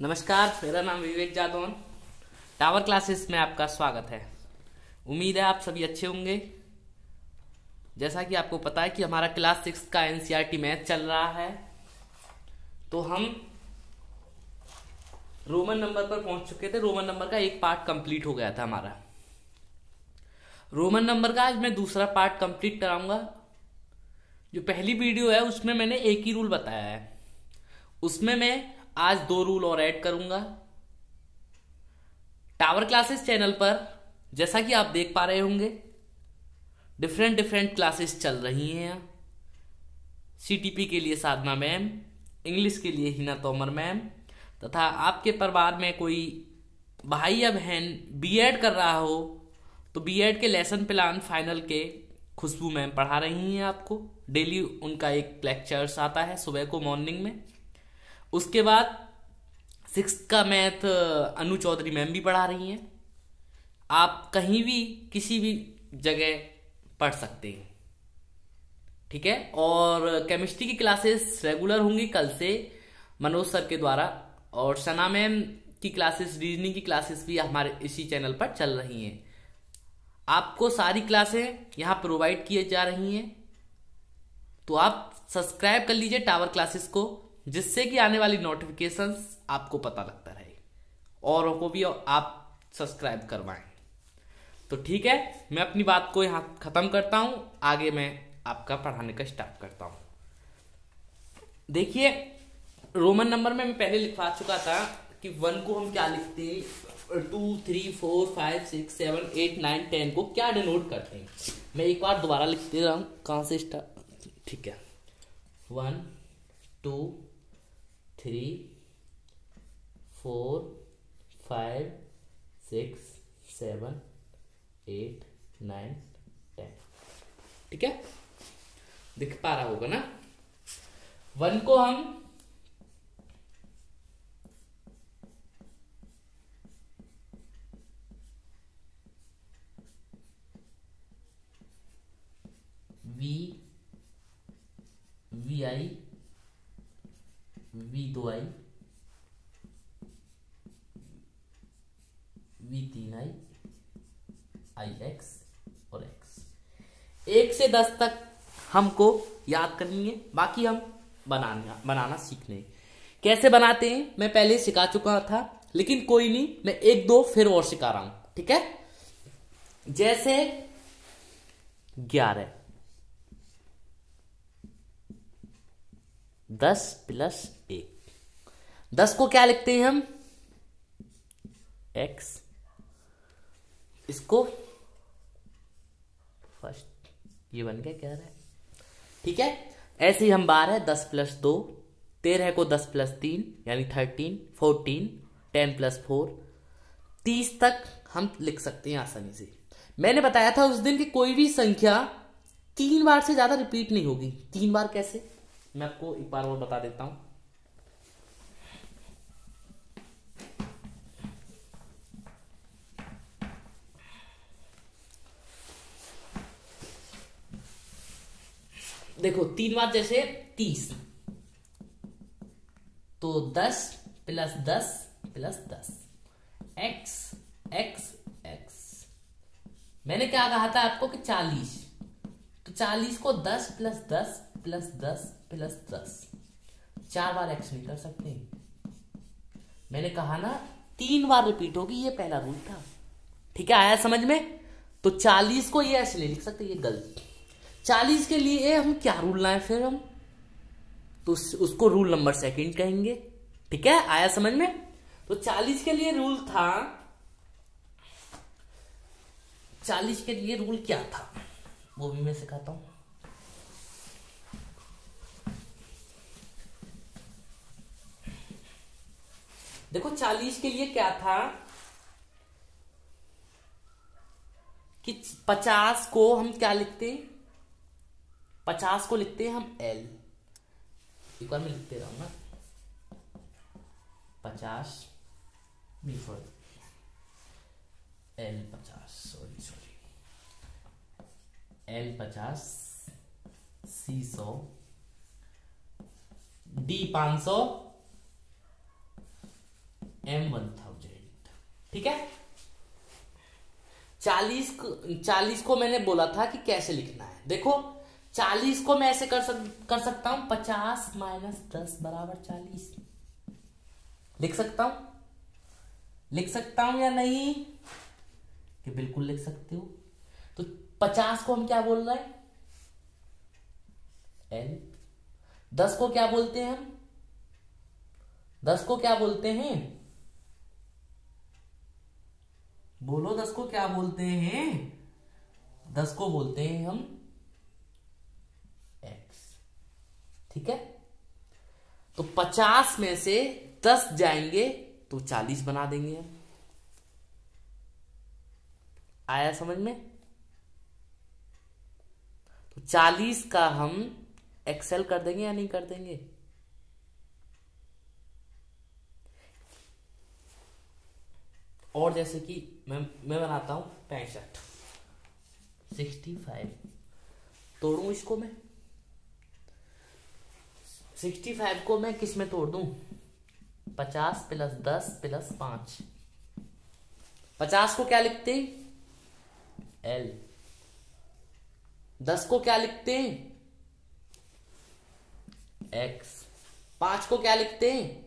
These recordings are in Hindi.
नमस्कार, मेरा नाम विवेक जादौन। टावर क्लासेस में आपका स्वागत है। उम्मीद है आप सभी अच्छे होंगे। जैसा कि आपको पता है कि हमारा क्लास 6 का एनसीईआरटी मैथ चल रहा है, तो हम रोमन नंबर पर पहुंच चुके थे। रोमन नंबर का एक पार्ट कंप्लीट हो गया था हमारा। रोमन नंबर का आज मैं दूसरा पार्ट कंप्लीट कराऊंगा। जो पहली वीडियो है उसमें मैंने एक ही रूल बताया है, उसमें मैं आज 2 रूल और ऐड करूंगा। टावर क्लासेस चैनल पर जैसा कि आप देख पा रहे होंगे, डिफरेंट डिफरेंट क्लासेस चल रही हैं। सीटीपी के लिए साधना मैम, इंग्लिश के लिए हिना तोमर मैम, तथा आपके परिवार में कोई भाई या बहन बीएड कर रहा हो तो बीएड के लेसन प्लान फाइनल के खुशबू मैम पढ़ा रही हैं आपको। डेली उनका एक लेक्चर्स आता है सुबह को मॉर्निंग में। उसके बाद 6th का मैथ अनु चौधरी मैम भी पढ़ा रही हैं। आप कहीं भी किसी भी जगह पढ़ सकते हैं, ठीक है। और केमिस्ट्री की क्लासेस रेगुलर होंगी कल से मनोज सर के द्वारा, और सना मैम की क्लासेस, रीजनिंग की क्लासेस भी हमारे इसी चैनल पर चल रही हैं। आपको सारी क्लासें यहाँ प्रोवाइड की जा रही हैं, तो आप सब्सक्राइब कर लीजिए टावर क्लासेस को, जिससे कि आने वाली नोटिफिकेशंस आपको पता लगता रहे, औरों को भी आप सब्सक्राइब करवाएं। तो ठीक है, मैं अपनी बात को यहाँ खत्म करता हूं। आगे मैं आपका पढ़ाने का स्टार्ट करता हूं। देखिए, रोमन नंबर में मैं पहले लिखवा चुका था कि 1 को हम क्या लिखते हैं, 2 3 4 5 6 7 8 9 10 को क्या डिनोट करते हैं। मैं एक बार दोबारा लिख दे रहा हूं, कहां से स्टार्ट, ठीक है। 1 2 3 4 5 6 7 8 9 10, ठीक है। दिख पा रहा होगा ना। 1 को हम V I, V2I, V3I, IX और X, 1 से 10 तक हमको याद करनी है। बाकी हम बनाना सीखने कैसे बनाते हैं मैं पहले सिखा चुका था, लेकिन कोई नहीं, मैं 1 2 फिर और सिखा रहा हूं, ठीक है। जैसे 11, 10 + 1, 10 को क्या लिखते हैं हम, X, इसको फर्स्ट, ये बन गया 11, ठीक है। ऐसे ही हम 12, 10 + 2, 13 को 10 + 3 यानी 13, 14, 10 + 4, 30 तक हम लिख सकते हैं आसानी से। मैंने बताया था उस दिन कि कोई भी संख्या 3 बार से ज्यादा रिपीट नहीं होगी। 3 बार कैसे, मैं आपको एक बार और बता देता हूं। देखो 3 बार जैसे 30, तो 10 + 10 + 10, x x x। मैंने क्या कहा था आपको कि 40, तो 40 को 10 + 10 + 10 + 10, 4 बार x नहीं कर सकते। मैंने कहा ना 3 बार रिपीट होगी, ये पहला रूल था, ठीक है। आया समझ में। तो 40 को ये ऐसे नहीं लिख सकते, ये गलत। 40 के लिए हम क्या रूल लाए फिर हम, तो उसको रूल नंबर 2 कहेंगे, ठीक है। आया समझ में। तो 40 के लिए रूल था, 40 के लिए रूल क्या था वो भी मैं सिखाता हूं। देखो 40 के लिए क्या था कि 50 को हम क्या लिखते हैं, 50 को लिखते हैं हम L। एक बार मैं लिखते रहूं ना, 50 sorry L 50, sorry L 50, C 100, D 500, M1000। ठीक है, 40 को मैंने बोला था कि कैसे लिखना है। देखो 40 को मैं ऐसे कर सकता हूं, 50 माइनस 10 बराबर 40। लिख सकता हूं या नहीं? कि बिल्कुल लिख सकते हो। तो 50 को हम क्या बोल रहे हैं? L। 10 को क्या बोलते हैं हम? 10 को क्या बोलते हैं? बोलो 10 को क्या बोलते हैं? 10 को बोलते हैं हम X। ठीक है, तो 50 में से 10 जाएंगे तो 40 बना देंगे हम। आया समझ में? तो 40 का हम एक्सेल कर देंगे या नहीं कर देंगे? और जैसे कि मैं बनाता हूं 65, 65 तोड़ू इसको मैं। 65 को मैं किस में तोड़ दूं? 50 प्लस 10 प्लस 5। 50 को क्या लिखते हैं? L। 10 को क्या लिखते हैं? X। 5 को क्या लिखते हैं?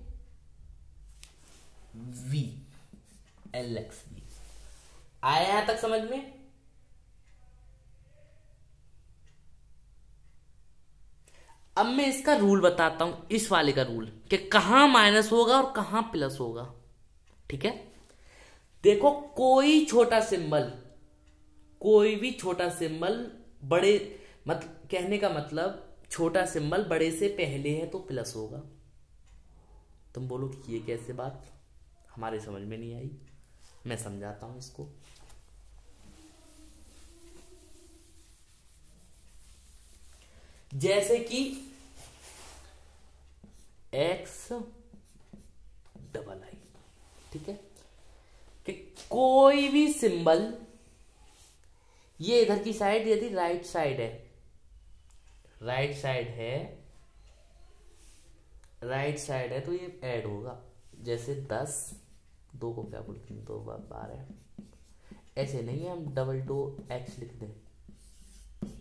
V। LXV। आया यहां तक समझ में? अब मैं इसका रूल बताता हूं, इस वाले का रूल, कि कहां माइनस होगा और कहां प्लस होगा। ठीक है, देखो कोई भी छोटा सिंबल बड़े, मतलब कहने का मतलब छोटा सिंबल बड़े से पहले है तो प्लस होगा। तुम बोलो कि ये कैसे बात, हमारे समझ में नहीं आई। मैं समझाता हूं इसको। जैसे कि X डबल आई। ठीक है, कि कोई भी सिंबल, ये इधर की साइड यदि राइट साइड है, तो ये ऐड होगा। जैसे 10, 2 को क्या बोलते हैं, 2 बार 12। ऐसे नहीं है हम डबल टू एक्स लिख दें,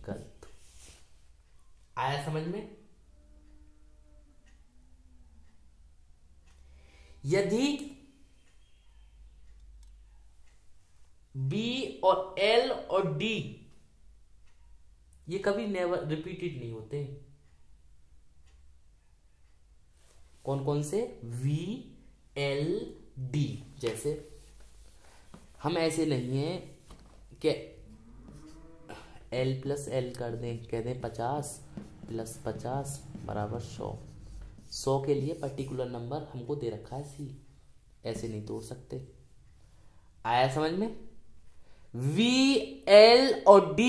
गलत। आया समझ में? यदि B और L और D ये कभी नेवर रिपीटेड नहीं होते। कौन कौन से? V, L, D। जैसे हम ऐसे नहीं है कि L प्लस L कर दें, कह दें 50 प्लस 50 बराबर 100। 100 के लिए पर्टिकुलर नंबर हमको दे रखा है C, ऐसे नहीं तोड़ सकते। आया समझ में? V, L और D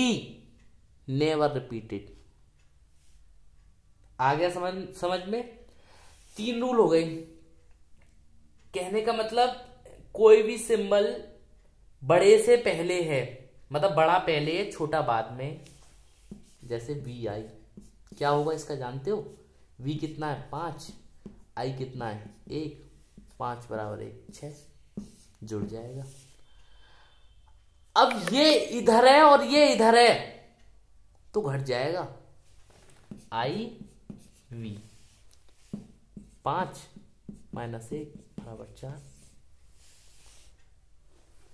नेवर रिपीटेड। आ गया समझ में? 3 रूल हो गए। कहने का मतलब कोई भी सिंबल बड़े से पहले है, मतलब बड़ा पहले है छोटा बाद में। जैसे V आई, क्या होगा इसका जानते हो? V कितना है? 5। I कितना है? 1। 5 बराबर 1, 6 जुड़ जाएगा। अब ये इधर है और ये इधर है तो घट जाएगा। I V 5 माइनस 1 बराबर 4।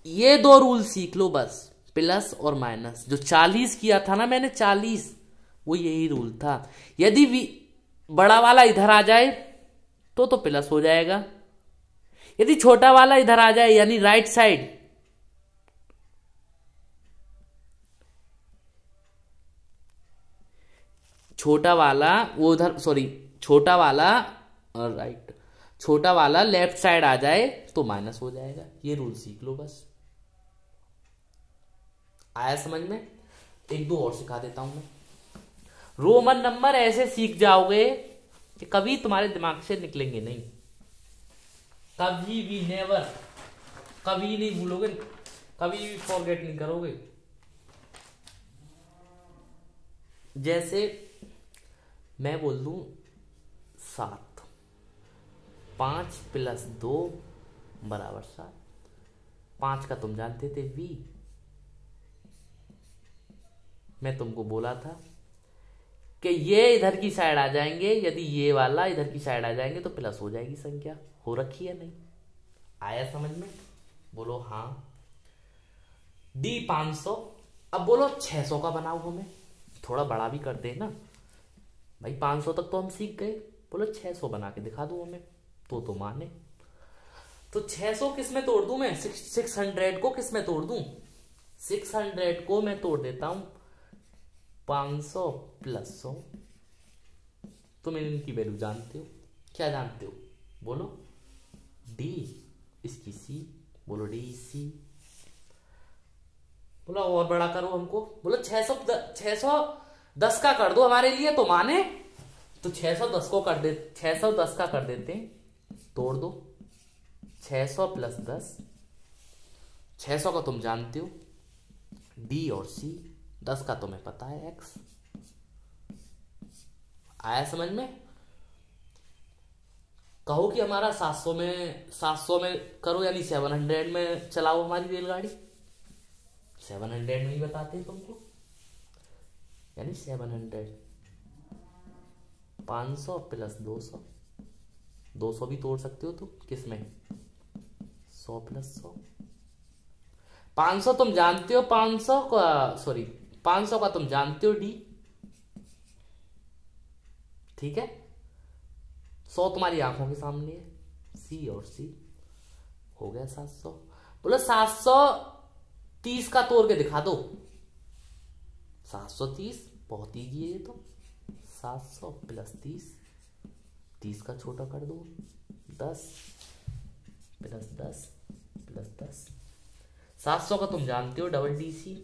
ये 2 रूल सीख लो बस, प्लस और माइनस। जो 40 किया था ना मैंने 40, वो यही रूल था। यदि बड़ा वाला इधर आ जाए तो प्लस हो जाएगा। यदि छोटा वाला इधर आ जाए यानी राइट साइड, छोटा वाला वो उधर, सॉरी छोटा वाला और राइट, छोटा वाला लेफ्ट साइड आ जाए तो माइनस हो जाएगा। ये रूल सीख लो बस। आया समझ में? 1-2 और सिखा देता हूं मैं। रोमन नंबर ऐसे सीख जाओगे कि कभी तुम्हारे दिमाग से निकलेंगे नहीं, कभी भी नेवर, कभी नहीं भूलोगे, कभी भी फॉरगेट नहीं करोगे। जैसे मैं बोल दूं 7, 5 प्लस 2 बराबर 7। 5 का तुम जानते थे v। मैं तुमको बोला था कि ये इधर की साइड आ जाएंगे, यदि ये वाला इधर की साइड आ जाएंगे तो प्लस हो जाएगी संख्या। हो रखी है नहीं? आया समझ में? बोलो हाँ। D 500। अब बोलो 600 का बनाओ, हमें थोड़ा बड़ा भी करते हैं ना भाई। 500 तक तो हम सीख गए, बोलो 600 बना के दिखा दो हमें, तो माने। तो 600 किस में तोड़ दूं मैं? 600 को किस में तोड़ दूं? 600 को मैं तोड़ देता हूं 500 प्लस 100। तुम इनकी वैल्यू जानते हो, क्या जानते हो? बोलो D, इसकी C, बोलो D C। बोलो और बड़ा करो हमको, बोलो 610 का कर दो हमारे लिए तो माने। तो 610 को कर दे, 610 का कर देते हैं, तोड़ दो 600 प्लस 10। 600 का तुम जानते हो D और C, 10 का तुम्हें पता है X। आया समझ में? कहो कि हमारा 700 में करो, यानी 700 में चलाओ हमारी रेलगाड़ी। 700 में ही बताते हैं तुमको, यानी 700। 500 प्लस 200, 200 भी तोड़ सकते हो तुम किस में? 100 प्लस 100। 500 तुम जानते हो, 500 का तुम जानते हो D, ठीक है। 100 तुम्हारी आंखों के सामने है, C और C। हो गया 700। बोलो 730 का तोड़ के दिखा दो। 730 बहुत ईजी है ये तो। 700 प्लस 30, 30 का छोटा कर दो, 10 प्लस 10 प्लस 10। 700 का तुम जानते हो डबल DC।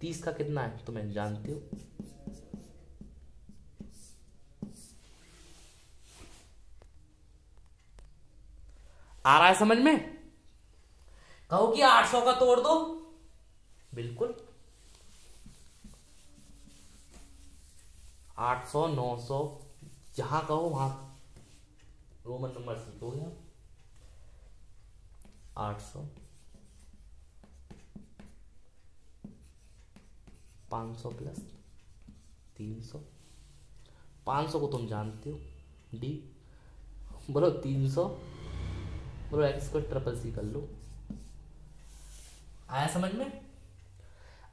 30 का कितना है तुम्हें जानते हो? आ रहा है समझ में? कहो कि 800 का तोड़ दो, बिल्कुल। 800 900 जहां कहो वहां रोमन नंबर सीखोगे आप। 800 500 प्लस 300। 500 को तुम जानते हो D, बोलो 300, बोलो X को ट्रिपल C कर लो। आया समझ में?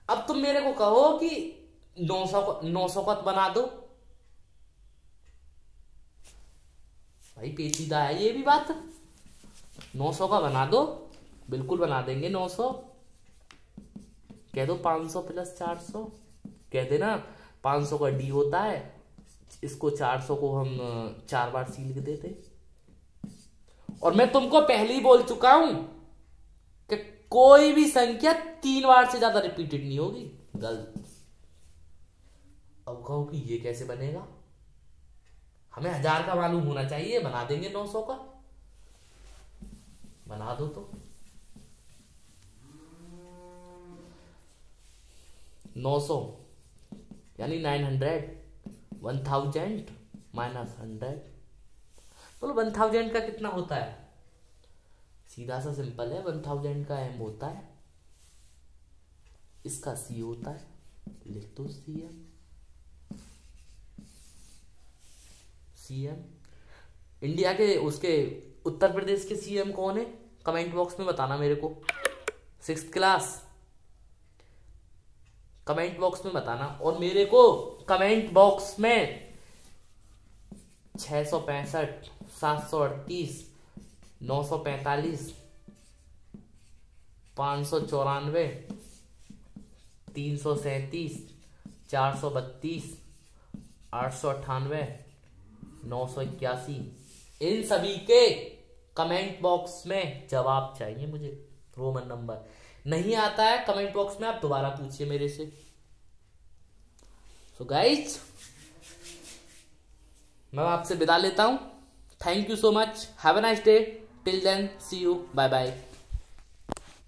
अब तुम मेरे को कहो कि 900 का बना दो। भाई पेचीदा है ये भी बात। 900 का बना दो, बिल्कुल बना देंगे 900। कह दो 500 प्लस 400, कह देना 500 का D होता है, इसको 400 को हम 4 बार C लिख देते। और मैं तुमको पहले ही बोल चुका हूं कि कोई भी संख्या 3 बार से ज्यादा रिपीटेड नहीं होगी। गलत। अब कहो कि ये कैसे बनेगा? हमें 1000 का मालूम होना चाहिए, बना देंगे 900 का। बना दो तो 900 यानी 900, 1000 माइनस 100। बोलो 1000 का कितना होता है? सीधा सा सिंपल है। 1000 का M होता है, इसका C होता है, लिख दो CM। इंडिया के उसके उत्तर प्रदेश के CM कौन है? कमेंट बॉक्स में बताना मेरे को। 6th क्लास कमेंट बॉक्स में बताना। और मेरे को कमेंट बॉक्स में 665, 738, 945, 594, 337, 432, 898, 981, इन सभी के कमेंट बॉक्स में जवाब चाहिए मुझे। रोमन नंबर नहीं आता है कमेंट बॉक्स में, आप दोबारा पूछिए मेरे से। सो गाइज, मैं आपसे विदा लेता हूं। Thank you so much, have a nice day, till then see you, bye bye.